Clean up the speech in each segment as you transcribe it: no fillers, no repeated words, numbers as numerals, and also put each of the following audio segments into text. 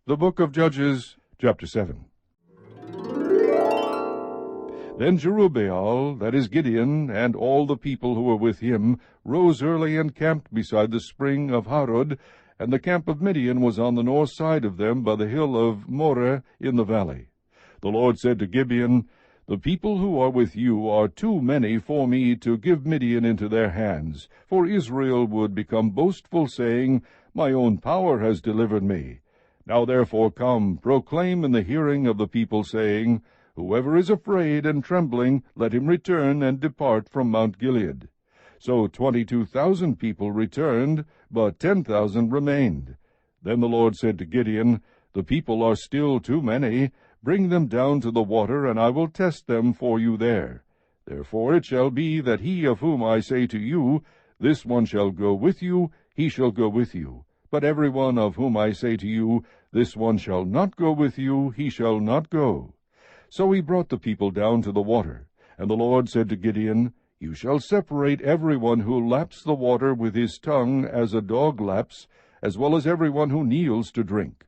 The Book of Judges, chapter 7. Then Jerubbaal, that is Gideon, and all the people who were with him, rose early and camped beside the spring of Harod, and the camp of Midian was on the north side of them by the hill of Moreh in the valley. The Lord said to Gideon, The people who are with you are too many for me to give Midian into their hands, for Israel would become boastful, saying, My own power has delivered me. Now therefore come, proclaim in the hearing of the people, saying, Whoever is afraid and trembling, let him return and depart from Mount Gilead. So 22,000 people returned, but 10,000 remained. Then the Lord said to Gideon, The people are still too many. Bring them down to the water, and I will test them for you there. Therefore it shall be that he of whom I say to you, This one shall go with you, he shall go with you. But every one of whom I say to you, This one shall not go with you, he shall not go. So he brought the people down to the water. And the Lord said to Gideon, You shall separate every one who laps the water with his tongue as a dog laps, as well as every one who kneels to drink.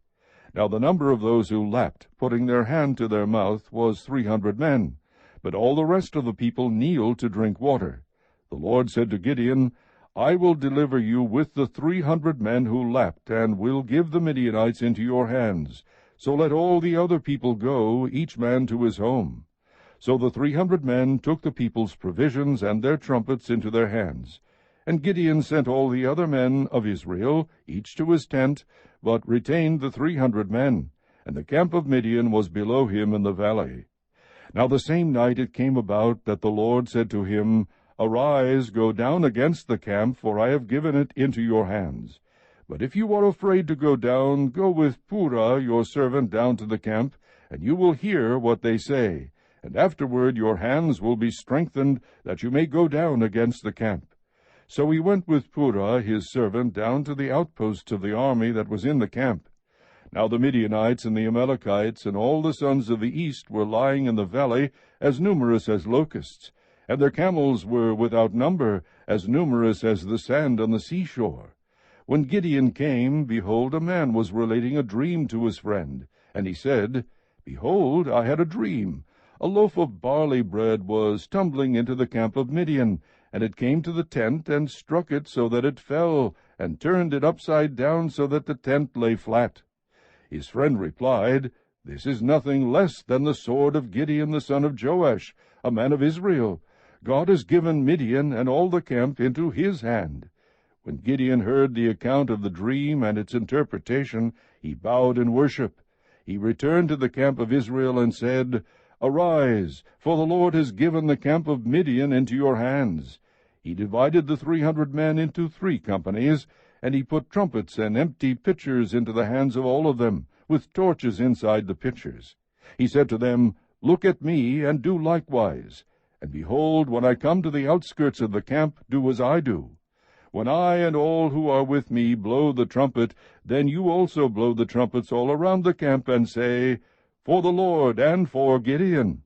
Now the number of those who lapped, putting their hand to their mouth, was 300 men. But all the rest of the people kneeled to drink water. The Lord said to Gideon, I will deliver you with the 300 men who lapped, and will give the Midianites into your hands. So let all the other people go, each man to his home. So the 300 men took the people's provisions and their trumpets into their hands. And Gideon sent all the other men of Israel, each to his tent, but retained the 300 men, and the camp of Midian was below him in the valley. Now the same night it came about that the Lord said to him, Arise, go down against the camp, for I have given it into your hands. But if you are afraid to go down, go with Purah your servant down to the camp, and you will hear what they say. And afterward your hands will be strengthened, that you may go down against the camp. So he went with Purah his servant down to the outposts of the army that was in the camp. Now the Midianites and the Amalekites and all the sons of the east were lying in the valley, as numerous as locusts, and their camels were without number, as numerous as the sand on the seashore. When Gideon came, behold, a man was relating a dream to his friend. And he said, Behold, I had a dream. A loaf of barley bread was tumbling into the camp of Midian, and it came to the tent, and struck it so that it fell, and turned it upside down so that the tent lay flat. His friend replied, This is nothing less than the sword of Gideon the son of Joash, a man of Israel. God has given Midian and all the camp into his hand. When Gideon heard the account of the dream and its interpretation, he bowed in worship. He returned to the camp of Israel and said, Arise, for the Lord has given the camp of Midian into your hands. He divided the 300 men into 3 companies, and he put trumpets and empty pitchers into the hands of all of them, with torches inside the pitchers. He said to them, Look at me, and do likewise. And behold, when I come to the outskirts of the camp, do as I do. When I and all who are with me blow the trumpet, then you also blow the trumpets all around the camp, and say, For the Lord and for Gideon.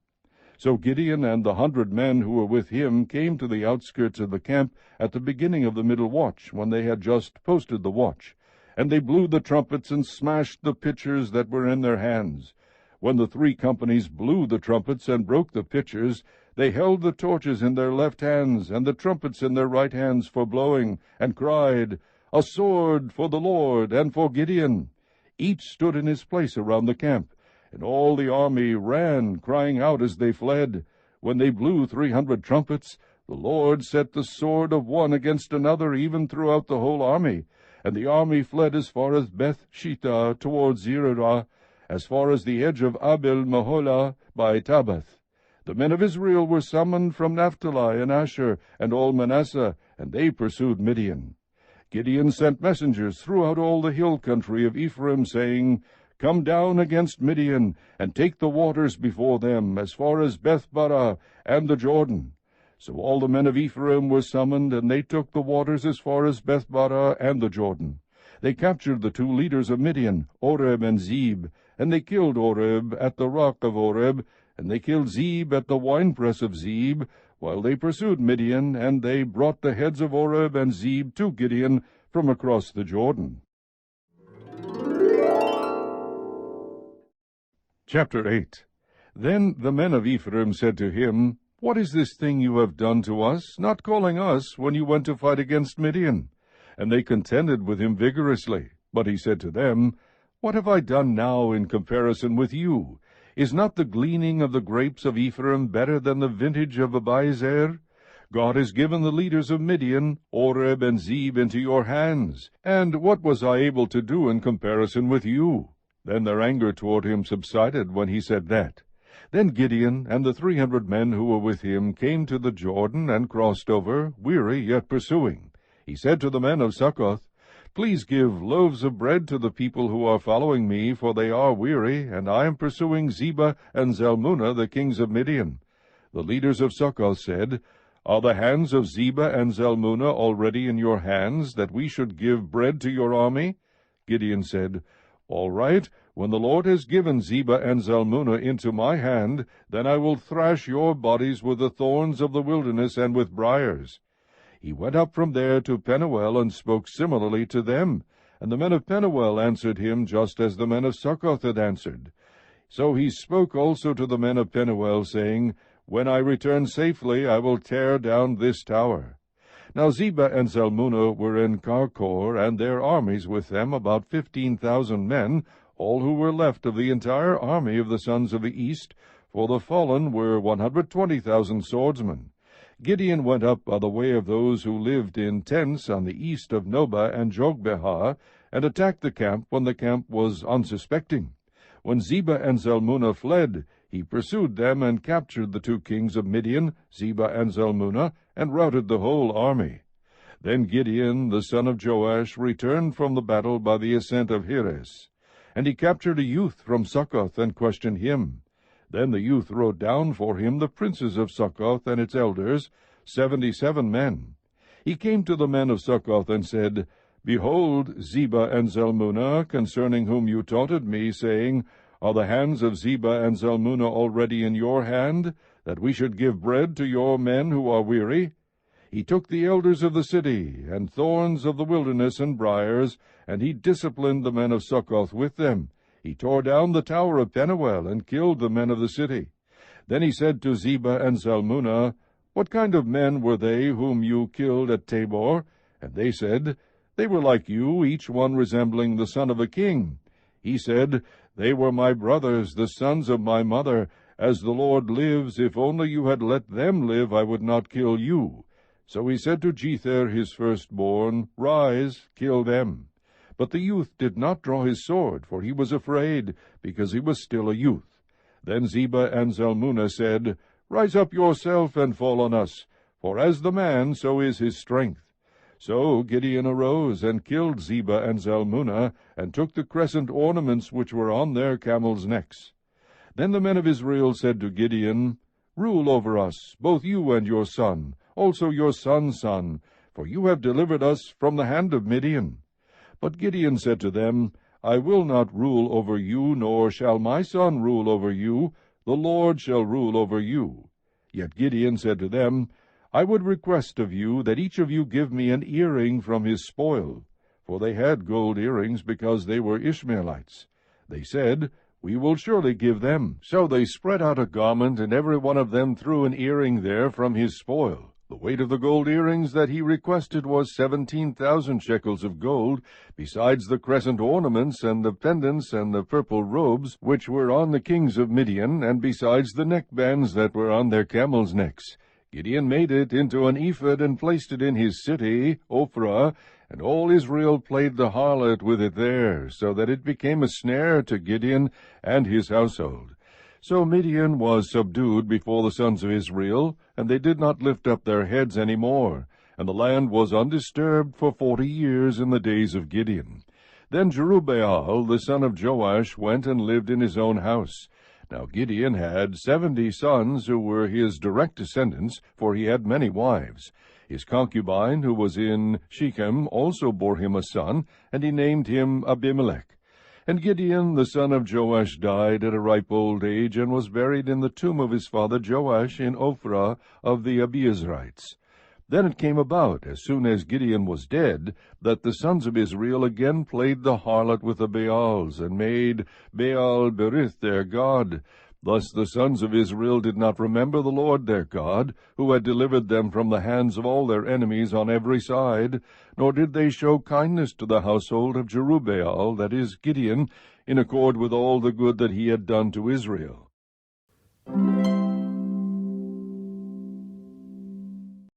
So Gideon and the 100 men who were with him came to the outskirts of the camp at the beginning of the middle watch, when they had just posted the watch. And they blew the trumpets and smashed the pitchers that were in their hands. When the 3 companies blew the trumpets and broke the pitchers, they held the torches in their left hands, and the trumpets in their right hands for blowing, and cried, A sword for the Lord and for Gideon. Each stood in his place around the camp, and all the army ran, crying out as they fled. When they blew 300 trumpets, the Lord set the sword of one against another, even throughout the whole army. And the army fled as far as Beth-shittah towards Zererah, as far as the edge of Abel-meholah by Tabbath. The men of Israel were summoned from Naphtali and Asher and all Manasseh, and they pursued Midian. Gideon sent messengers throughout all the hill country of Ephraim, saying, Come down against Midian, and take the waters before them, as far as Beth-barah and the Jordan. So all the men of Ephraim were summoned, and they took the waters as far as Beth-barah and the Jordan. They captured the 2 leaders of Midian, Oreb and Zeb, and they killed Oreb at the rock of Oreb, and they killed Zeb at the winepress of Zeb, while they pursued Midian, and they brought the heads of Oreb and Zeb to Gideon from across the Jordan. Chapter 8. Then the men of Ephraim said to him, What is this thing you have done to us, not calling us when you went to fight against Midian? And they contended with him vigorously. But he said to them, What have I done now in comparison with you? Is not the gleaning of the grapes of Ephraim better than the vintage of Abiezer? God has given the leaders of Midian, Oreb and Zeb, into your hands. And what was I able to do in comparison with you? Then their anger toward him subsided when he said that. Then Gideon and the 300 men who were with him came to the Jordan and crossed over, weary yet pursuing. He said to the men of Succoth, Please give loaves of bread to the people who are following me, for they are weary, and I am pursuing Zebah and Zalmunna, the kings of Midian. The leaders of Succoth said, Are the hands of Zebah and Zalmunna already in your hands, that we should give bread to your army? Gideon said, All right, when the Lord has given Zebah and Zalmunna into my hand, then I will thrash your bodies with the thorns of the wilderness and with briars. He went up from there to Penuel and spoke similarly to them, and the men of Penuel answered him just as the men of Succoth had answered. So he spoke also to the men of Penuel, saying, When I return safely, I will tear down this tower. Now Zebah and Zalmunna were in Karkor, and their armies with them, about 15,000 men, all who were left of the entire army of the sons of the east, for the fallen were 120,000 swordsmen. Gideon went up by the way of those who lived in tents on the east of Nobah and Jogbehah, and attacked the camp when the camp was unsuspecting. When Zebah and Zalmunna fled, he pursued them and captured the 2 kings of Midian, Zebah and Zalmunna, and routed the whole army. Then Gideon, the son of Joash, returned from the battle by the ascent of Heres. And he captured a youth from Succoth and questioned him. Then the youth wrote down for him the princes of Succoth and its elders, 77 men. He came to the men of Succoth and said, Behold, Zebah and Zalmunna, concerning whom you taunted me, saying, Are the hands of Zebah and Zalmunna already in your hand, that we should give bread to your men who are weary? He took the elders of the city, and thorns of the wilderness and briars, and he disciplined the men of Succoth with them. He tore down the tower of Penuel, and killed the men of the city. Then he said to Zebah and Zalmunna, What kind of men were they whom you killed at Tabor? And they said, They were like you, each one resembling the son of a king. He said, They were my brothers, the sons of my mother. As the Lord lives, if only you had let them live, I would not kill you. So he said to Jether his firstborn, Rise, kill them. But the youth did not draw his sword, for he was afraid, because he was still a youth. Then Zebah and Zalmunna said, Rise up yourself and fall on us, for as the man, so is his strength. So Gideon arose and killed Zebah and Zalmunna, and took the crescent ornaments which were on their camels' necks. Then the men of Israel said to Gideon, Rule over us, both you and your son, also your son's son, for you have delivered us from the hand of Midian. But Gideon said to them, I will not rule over you, nor shall my son rule over you. The Lord shall rule over you. Yet Gideon said to them, I would request of you that each of you give me an earring from his spoil. For they had gold earrings, because they were Ishmaelites. They said, We will surely give them. So they spread out a garment, and every one of them threw an earring there from his spoil. The weight of the gold earrings that he requested was 17,000 shekels of gold, besides the crescent ornaments and the pendants and the purple robes which were on the kings of Midian, and besides the neckbands that were on their camels' necks. Gideon made it into an ephod and placed it in his city, Ophrah, and all Israel played the harlot with it there, so that it became a snare to Gideon and his household. So Midian was subdued before the sons of Israel, and they did not lift up their heads any more, and the land was undisturbed for 40 years in the days of Gideon. Then Jerubbaal, the son of Joash, went and lived in his own house. Now Gideon had 70 sons who were his direct descendants, for he had many wives. His concubine, who was in Shechem, also bore him a son, and he named him Abimelech. And Gideon, the son of Joash, died at a ripe old age, and was buried in the tomb of his father Joash in Ophrah of the Abiezrites. Then it came about, as soon as Gideon was dead, that the sons of Israel again played the harlot with the Baals, and made Baal-berith their god. Thus the sons of Israel did not remember the Lord their God, who had delivered them from the hands of all their enemies on every side, nor did they show kindness to the household of Jerubbaal, that is, Gideon, in accord with all the good that he had done to Israel.